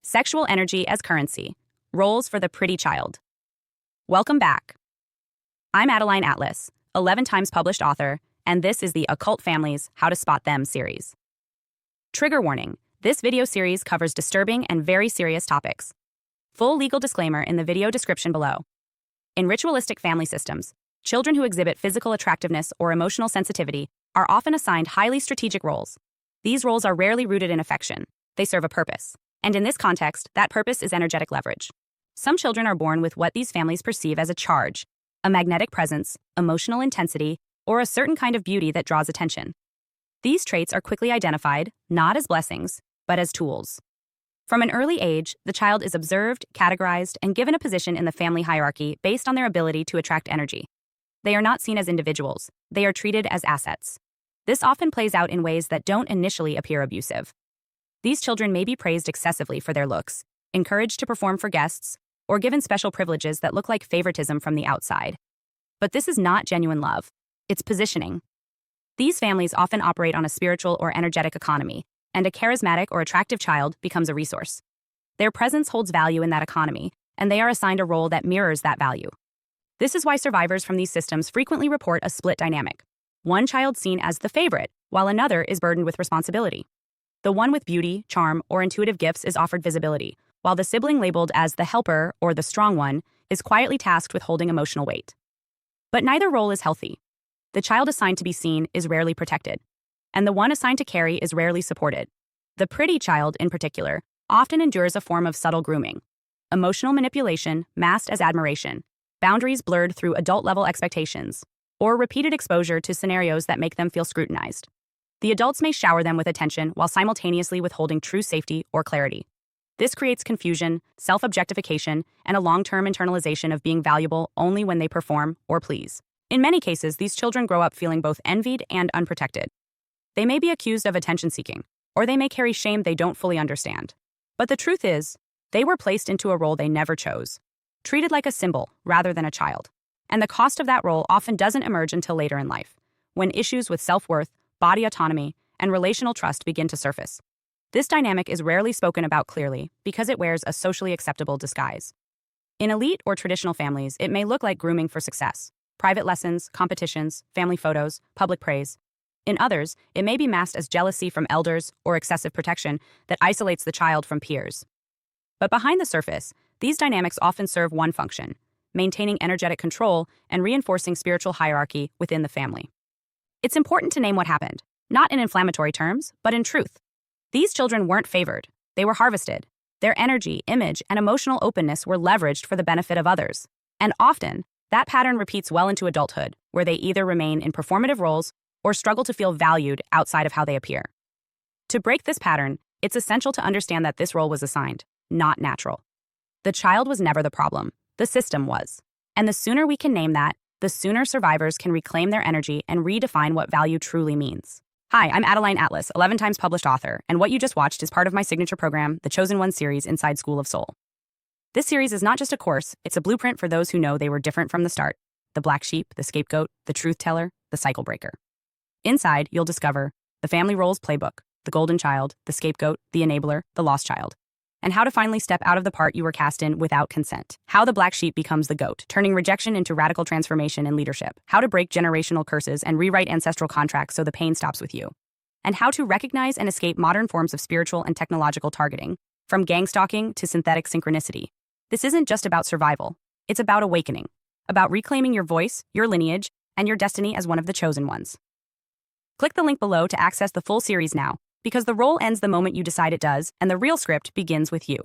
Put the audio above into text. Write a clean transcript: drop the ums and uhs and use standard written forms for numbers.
Sexual energy as currency. Roles for the pretty child. Welcome back. I'm Adeline Atlas, 11 times published author, and this is the Occult Families How to Spot Them series. Trigger warning, this video series covers disturbing and very serious topics. Full legal disclaimer in the video description below. In ritualistic family systems, children who exhibit physical attractiveness or emotional sensitivity are often assigned highly strategic roles. These roles are rarely rooted in affection. They serve a purpose. And in this context, that purpose is energetic leverage. Some children are born with what these families perceive as a charge, a magnetic presence, emotional intensity, or a certain kind of beauty that draws attention. These traits are quickly identified, not as blessings, but as tools. From an early age, the child is observed, categorized, and given a position in the family hierarchy based on their ability to attract energy. They are not seen as individuals. They are treated as assets. This often plays out in ways that don't initially appear abusive. These children may be praised excessively for their looks, encouraged to perform for guests, or given special privileges that look like favoritism from the outside. But this is not genuine love. It's positioning. These families often operate on a spiritual or energetic economy, and a charismatic or attractive child becomes a resource. Their presence holds value in that economy, and they are assigned a role that mirrors that value. This is why survivors from these systems frequently report a split dynamic. One child seen as the favorite, while another is burdened with responsibility. The one with beauty, charm, or intuitive gifts is offered visibility, while the sibling labeled as the helper or the strong one is quietly tasked with holding emotional weight. But neither role is healthy. The child assigned to be seen is rarely protected, and the one assigned to carry is rarely supported. The pretty child, in particular, often endures a form of subtle grooming. Emotional manipulation masked as admiration, boundaries blurred through adult-level expectations, or repeated exposure to scenarios that make them feel scrutinized. The adults may shower them with attention while simultaneously withholding true safety or clarity. This creates confusion, self-objectification, and a long-term internalization of being valuable only when they perform or please. In many cases, these children grow up feeling both envied and unprotected. They may be accused of attention-seeking, or they may carry shame they don't fully understand. But the truth is, they were placed into a role they never chose, treated like a symbol rather than a child. And the cost of that role often doesn't emerge until later in life, when issues with self-worth, body autonomy, and relational trust begin to surface. This dynamic is rarely spoken about clearly because it wears a socially acceptable disguise. In elite or traditional families, it may look like grooming for success, private lessons, competitions, family photos, public praise. In others, it may be masked as jealousy from elders or excessive protection that isolates the child from peers. But behind the surface, these dynamics often serve one function: maintaining energetic control and reinforcing spiritual hierarchy within the family. It's important to name what happened, not in inflammatory terms, but in truth. These children weren't favored. They were harvested. Their energy, image, and emotional openness were leveraged for the benefit of others. And often, that pattern repeats well into adulthood, where they either remain in performative roles or struggle to feel valued outside of how they appear. To break this pattern, it's essential to understand that this role was assigned, not natural. The child was never the problem. The system was. And the sooner we can name that, the sooner survivors can reclaim their energy and redefine what value truly means. Hi, I'm Adeline Atlas, 11 times published author, and what you just watched is part of my signature program, the Chosen One series inside School of Soul. This series is not just a course, it's a blueprint for those who know they were different from the start: the black sheep, the scapegoat, the truth teller, the cycle breaker. Inside, you'll discover the family roles playbook, the golden child, the scapegoat, the enabler, the lost child, and how to finally step out of the part you were cast in without consent. How the black sheep becomes the goat, turning rejection into radical transformation and leadership. How to break generational curses and rewrite ancestral contracts so the pain stops with you. And how to recognize and escape modern forms of spiritual and technological targeting, from gang stalking to synthetic synchronicity. This isn't just about survival. It's about awakening, about reclaiming your voice, your lineage, and your destiny as one of the chosen ones. Click the link below to access the full series now, because the role ends the moment you decide it does, and the real script begins with you.